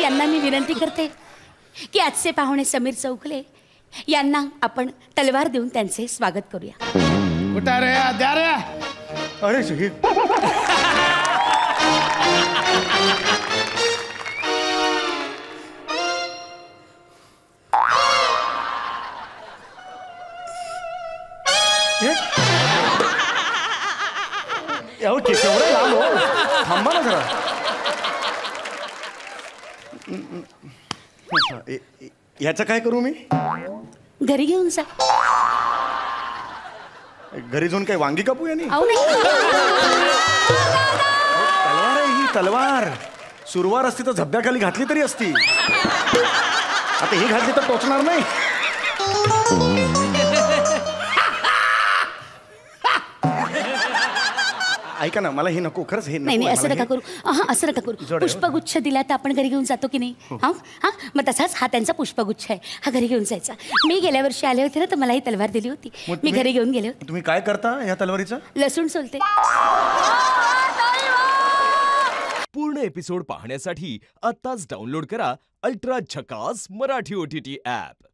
यांना मी विनंती करते की आजचे पाहुणे समीर चौगले यांना आपण तलवार देऊन त्यांचे स्वागत करूया. कुठं रे द्या रे. अरे शहीद केवढं लांब हो. थांबा ना जरा. ह्याचं काय करू मी? घरी घेऊन जा. घरी जाऊन काय वांगी कापू यांनी? तलवार आहे ही तलवार. सुरवार असती तर झब्ब्याखाली घातली तरी असती. आता ही घातली तर टोचणार नाही. ऐका ना मला हे नको खरंच. हे नाही असं नका करू. असं नका करू. पुष्पगुच्छ दिला तर आपण घरी घेऊन जातो की नाही? हा हा मग तसाच हा त्यांचा पुष्पगुच्छ आहे. हा घरी घेऊन जायचा. मी गेल्या वर्षी आले होते ना तर मला ही तलवार दिली होती. मी घरी घेऊन गेले होते. तुम्ही काय करता या तलवारीचं? लसूण सोलते. पूर्ण एपिसोड पाहण्यासाठी आत्ताच डाउनलोड करा अल्ट्रा झकास मराठी OTT ॲप.